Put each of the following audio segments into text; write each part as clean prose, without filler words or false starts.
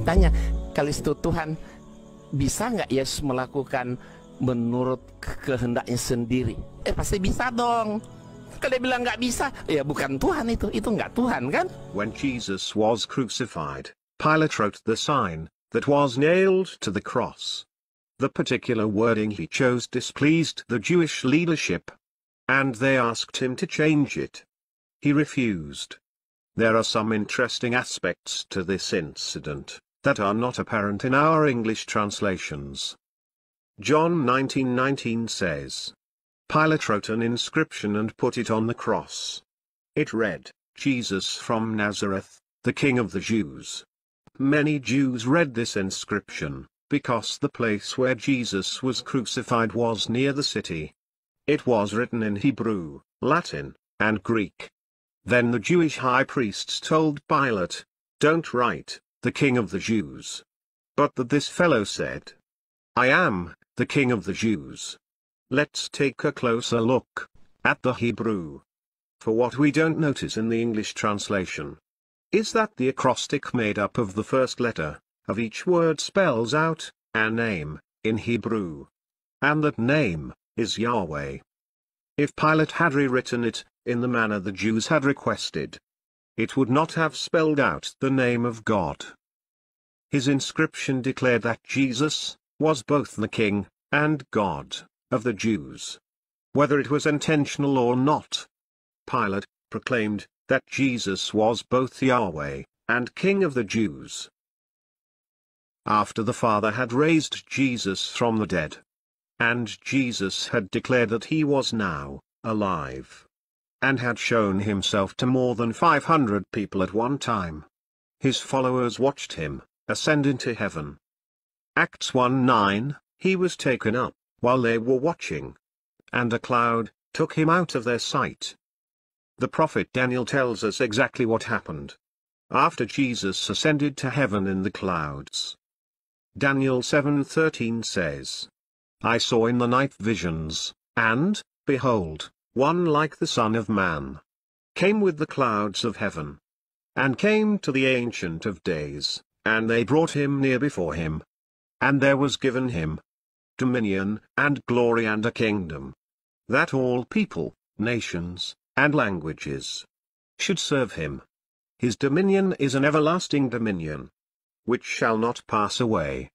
ditanya, kalau itu Tuhan, bisa nggak Yesus melakukan menurut kehendaknya sendiri? Pasti bisa dong. Kalau dia bilang nggak bisa, ya bukan Tuhan itu nggak Tuhan kan? When Jesus was crucified, Pilate wrote the sign that was nailed to the cross. The particular wording he chose displeased the Jewish leadership, and they asked him to change it. He refused. There are some interesting aspects to this incident that are not apparent in our English translations. John 19:19 says, Pilate wrote an inscription and put it on the cross. It read, Jesus from Nazareth, the King of the Jews. Many Jews read this inscription, because the place where Jesus was crucified was near the city. It was written in Hebrew, Latin, and Greek. Then the Jewish high priests told Pilate, "Don't write, the King of the Jews. But that this fellow said, I am, the King of the Jews." Let's take a closer look at the Hebrew. For what we don't notice in the English translation is that the acrostic made up of the first letter of each word spells out a name in Hebrew. And that name is Yahweh. If Pilate had rewritten it in the manner the Jews had requested, it would not have spelled out the name of God. His inscription declared that Jesus was both the King and God of the Jews. Whether it was intentional or not, Pilate proclaimed that Jesus was both Yahweh and King of the Jews. After the Father had raised Jesus from the dead, and Jesus had declared that he was now alive, and had shown himself to more than 500 people at one time, his followers watched him ascend into heaven. Acts 1:9, he was taken up while they were watching, and a cloud took him out of their sight. The prophet Daniel tells us exactly what happened after Jesus ascended to heaven in the clouds. Daniel 7:13 says, I saw in the night visions, and, behold, one like the Son of Man came with the clouds of heaven, and came to the Ancient of Days, and they brought him near before him. And there was given him dominion, and glory, and a kingdom, that all people, nations, and languages should serve him. His dominion is an everlasting dominion, which shall not pass away,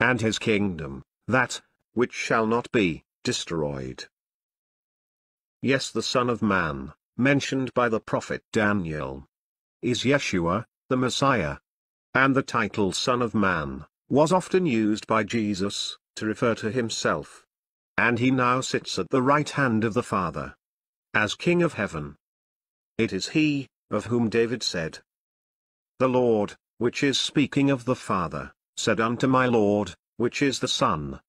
and his kingdom, that which shall not be destroyed. Yes, the Son of Man, mentioned by the prophet Daniel, is Yeshua, the Messiah. And the title Son of Man was often used by Jesus to refer to himself. And he now sits at the right hand of the Father, as King of heaven. It is he, of whom David said, The Lord, which is speaking of the Father, said unto my Lord, which is the Son,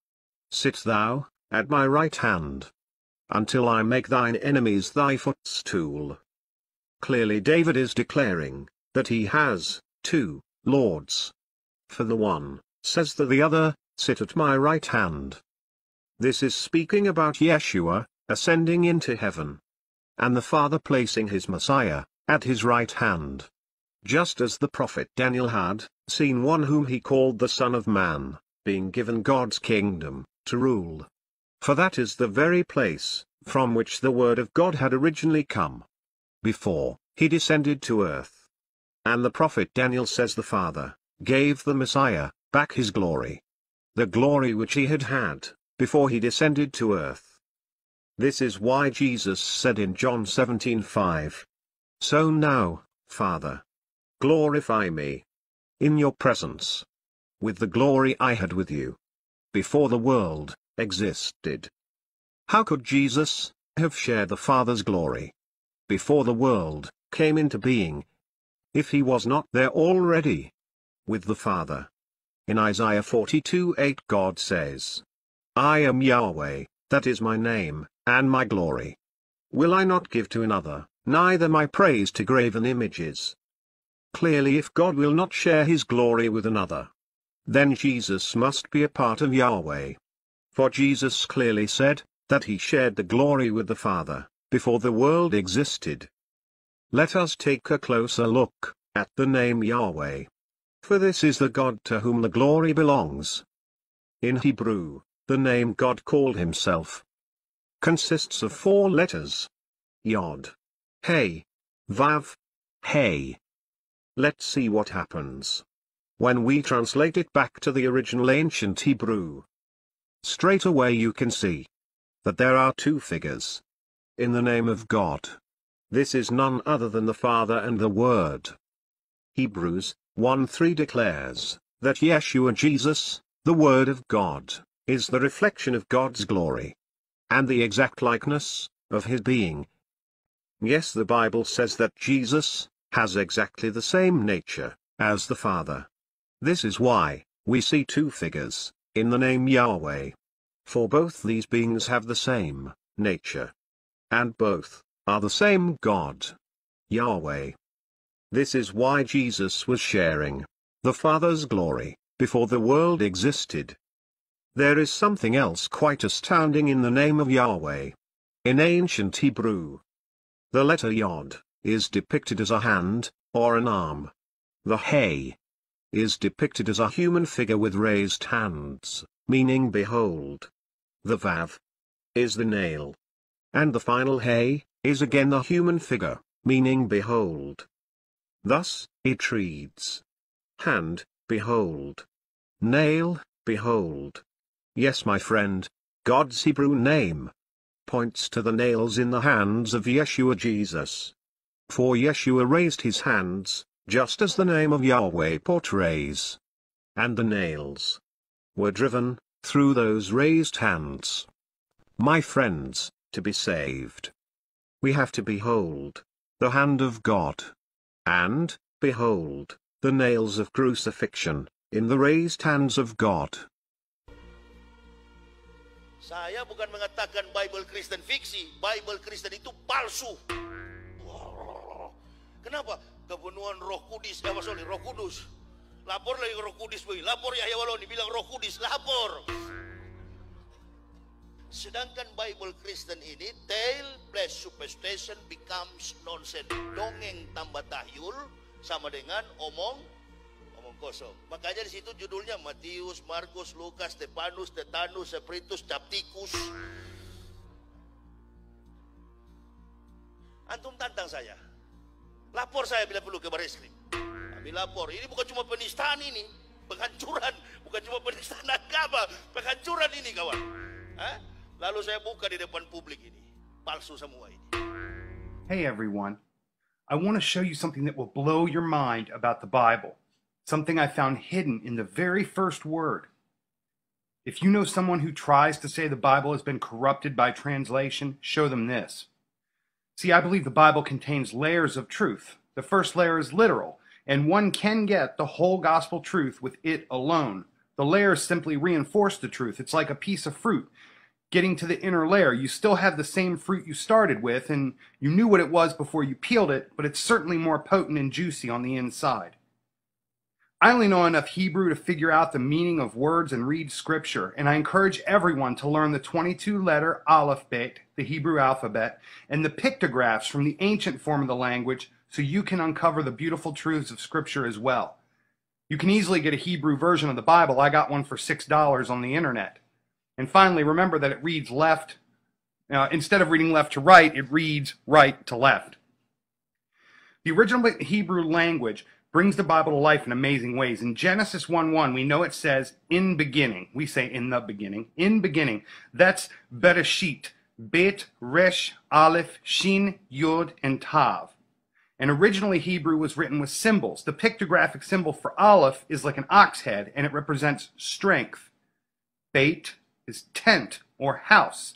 Sit thou at my right hand, until I make thine enemies thy footstool. Clearly David is declaring that he has two Lords. For the one says to the other, Sit at my right hand. This is speaking about Yeshua ascending into heaven, and the Father placing his Messiah at his right hand. Just as the prophet Daniel had seen one whom he called the Son of Man, being given God's kingdom to rule. For that is the very place from which the word of God had originally come, before he descended to earth. And the prophet Daniel says the Father gave the Messiah back his glory, the glory which he had had before he descended to earth. This is why Jesus said in John 17:5, So now, Father, glorify me in your presence, with the glory I had with you before the world existed. How could Jesus have shared the Father's glory before the world came into being, if he was not there already with the Father? In Isaiah 42:8 God says, I am Yahweh, that is my name, and my glory will I not give to another, neither my praise to graven images. Clearly, if God will not share his glory with another, then Jesus must be a part of Yahweh. For Jesus clearly said that he shared the glory with the Father before the world existed. Let us take a closer look at the name Yahweh. For this is the God to whom the glory belongs. In Hebrew, the name God called himself consists of 4 letters. Yod, Hey, Vav, Hey. Let's see what happens when we translate it back to the original ancient Hebrew. Straight away you can see that there are 2 figures in the name of God. This is none other than the Father and the Word. Hebrews 1:3 declares that Yeshua Jesus, the Word of God, is the reflection of God's glory and the exact likeness of his being. Yes, the Bible says that Jesus has exactly the same nature as the Father. This is why we see 2 figures in the name Yahweh. For both these beings have the same nature, and both are the same God, Yahweh. This is why Jesus was sharing the Father's glory before the world existed. There is something else quite astounding in the name of Yahweh. In ancient Hebrew, the letter Yod is depicted as a hand, or an arm. The Hey is depicted as a human figure with raised hands, meaning behold. The Vav is the nail. And the final Hey is again the human figure, meaning behold. Thus, it reads: hand, behold. Nail, behold. Yes, my friend, God's Hebrew name points to the nails in the hands of Yeshua Jesus. For Yeshua raised his hands, just as the name of Yahweh portrays. And the nails were driven through those raised hands. My friends, to be saved, we have to behold the hand of God. And, behold, the nails of crucifixion in the raised hands of God. Saya bukan mengatakan Bible Kristen fiksi, Bible Kristen itu palsu. Kenapa? Kepenuhan Roh Kudus, Roh Kudus. Lapor lagi Roh Kudus, lapor Yahya Waloni bilang Roh Kudus, lapor. Sedangkan Bible Kristen ini, tale plus superstition becomes nonsense. Dongeng tambah tahyul sama dengan omong kosong. Makanya di situ judulnya Matius, Markus, Lukas, Stefanus, Tetanus, Spiritus, Capticus. Antum tantang saya. Lapor saya bila perlu ke Bareskrim. Kami lapor. Ini bukan cuma penistaan ini, penghancuran, bukan cuma penistaan agama, penghancuran ini kawan. Lalu saya buka di depan publik ini. Palsu semua ini. Hey everyone. I want to show you something that will blow your mind about the Bible. Something I found hidden in the very first word. If you know someone who tries to say the Bible has been corrupted by translation, show them this. See, I believe the Bible contains layers of truth. The first layer is literal, and one can get the whole gospel truth with it alone. The layers simply reinforce the truth. It's like a piece of fruit. Getting to the inner layer, you still have the same fruit you started with, and you knew what it was before you peeled it, but it's certainly more potent and juicy on the inside. I only know enough Hebrew to figure out the meaning of words and read scripture, and I encourage everyone to learn the 22-letter alphabet, the Hebrew alphabet, and the pictographs from the ancient form of the language so you can uncover the beautiful truths of scripture as well. You can easily get a Hebrew version of the Bible. I got one for $6 on the internet. And finally, remember that it reads left. Instead of reading left to right, it reads right to left. The original Hebrew language brings the Bible to life in amazing ways. In Genesis 1:1, we know it says, in beginning. We say in the beginning. In beginning. That's Bereshit. Bet, Resh, Aleph, Shin, Yod, and Tav. And originally Hebrew was written with symbols. The pictographic symbol for Aleph is like an ox head, and it represents strength. Beit is tent or house.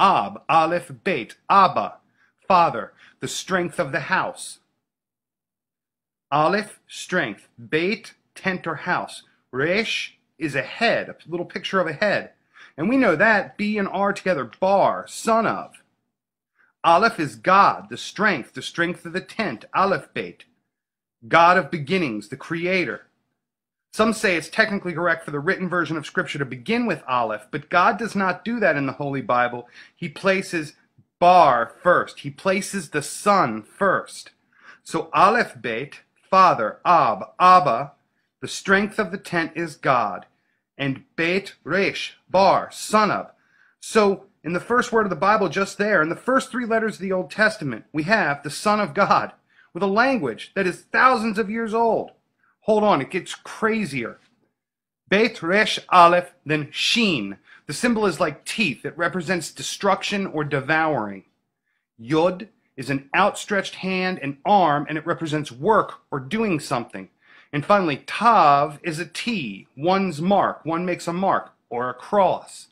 Ab, Aleph, Beit, Abba, father, the strength of the house. Aleph, strength. Beit, tent or house. Resh is a head, a little picture of a head. And we know that, B and R together, bar, son of. Aleph is God, the strength of the tent, Aleph Beit. God of beginnings, the creator. Some say it's technically correct for the written version of Scripture to begin with Aleph, but God does not do that in the Holy Bible. He places bar first. He places the Son first. So Aleph Beit, Father, Ab, Abba, The strength of the tent is God. And Beit Resh, bar, son of. So in the first word of the Bible just there, in the first 3 letters of the Old Testament, we have the Son of God with a language that is thousands of years old. Hold on, it gets crazier. Beit Resh Aleph, then Shin. The symbol is like teeth. It represents destruction or devouring. Yod is an outstretched hand and arm, and it represents work or doing something. And finally, Tav is a T, one's mark. One makes a mark or a cross.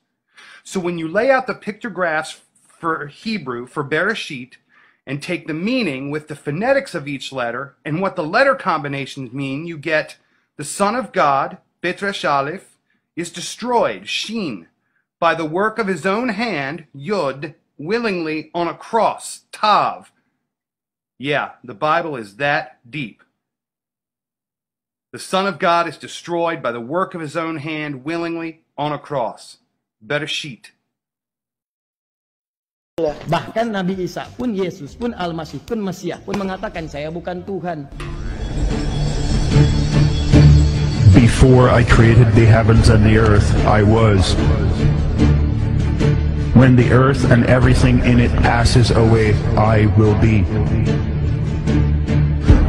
So when you lay out the pictographs for Hebrew, for Bereshit, and take the meaning with the phonetics of each letter and what the letter combinations mean, you get the Son of God, Beit Resh Aleph, is destroyed, Shin, by the work of his own hand, Yod, willingly on a cross, Tav. Yeah, the Bible is that deep. The Son of God is destroyed by the work of his own hand, willingly on a cross. Bereshit. Bahkan Nabi Isa pun, Yesus pun, Al-Masih pun, Mesias pun mengatakan, saya bukan Tuhan. Before I created the heavens and the earth, I was. When the earth and everything in it passes away, I will be.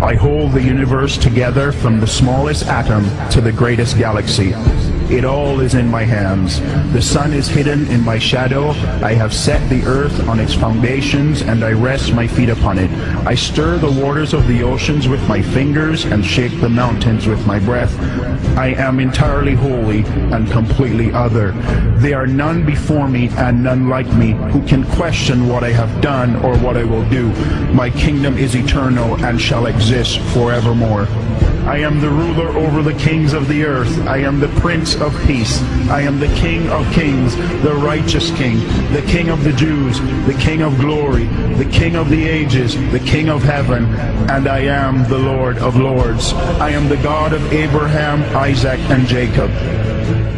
I hold the universe together from the smallest atom to the greatest galaxy. It all is in my hands. The sun is hidden in my shadow. I have set the earth on its foundations, and I rest my feet upon it. I stir the waters of the oceans with my fingers and shake the mountains with my breath. I am entirely holy and completely other. There are none before me and none like me who can question what I have done or what I will do. My kingdom is eternal and shall exist forevermore. I am the ruler over the kings of the earth. I am the Prince of Peace. I am the King of kings, the righteous King, the King of the Jews, the King of glory, the King of the ages, the King of heaven, and I am the Lord of lords. I am the God of Abraham, Isaac, and Jacob.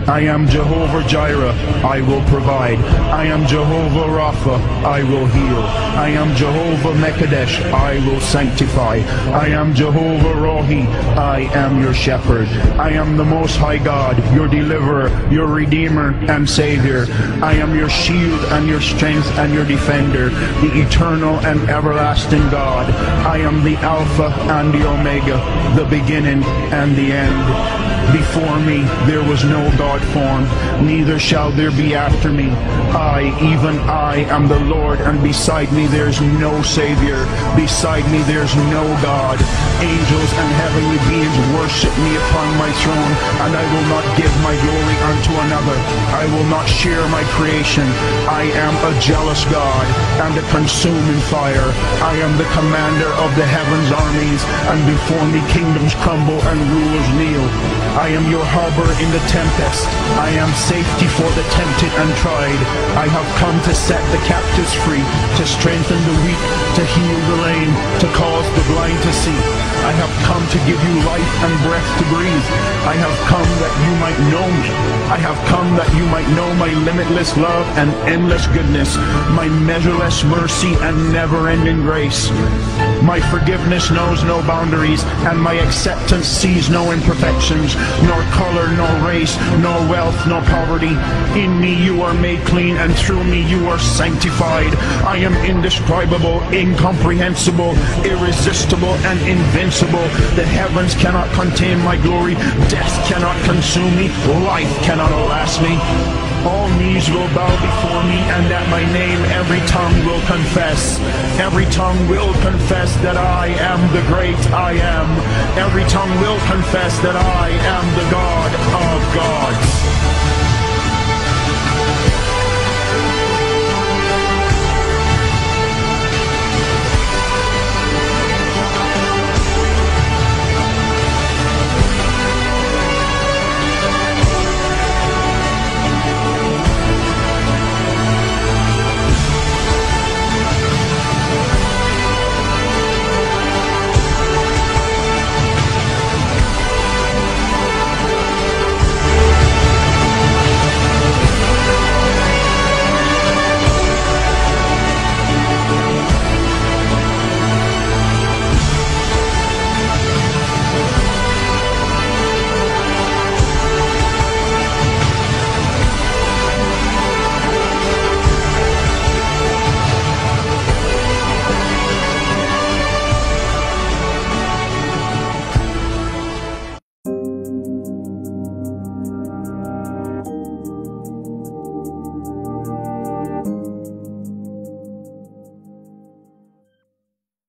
I am Jehovah Jireh, I will provide. I am Jehovah Rapha, I will heal. I am Jehovah Mekadesh, I will sanctify. I am Jehovah Rohi, I am your shepherd. I am the Most High God, your deliverer, your redeemer and savior. I am your shield and your strength and your defender, the eternal and everlasting God. I am the Alpha and the Omega, the beginning and the end. Before me there was no God formed, neither shall there be after me. I, even I, am the Lord, and beside me there's no Savior. Beside me there's no God. Angels and heavenly beings worship me upon my throne, and I will not give my glory unto another. I will not share my creation. I am a jealous God and a consuming fire. I am the commander of the heavens' armies, and before me kingdoms crumble and rulers kneel. I am your harbor in the tempest. I am safety for the tempted and tried. I have come to set the captives free, to strengthen the weak, to heal the lame, to cause the blind to see. I have come to give you life and breath to breathe. I have come that you might know me. I have come that you might know my limitless love and endless goodness, my measureless mercy and never-ending grace. My forgiveness knows no boundaries, and my acceptance sees no imperfections, nor color, nor race, nor wealth, nor poverty. In me you are made clean, and through me you are sanctified. I am indescribable, incomprehensible, irresistible, and invincible. The heavens cannot contain my glory. Death cannot consume me. Life cannot outlast me. All knees will bow before me, and at my name every tongue will confess. Every tongue will confess that I am the great I am. Every tongue will confess that I am the God.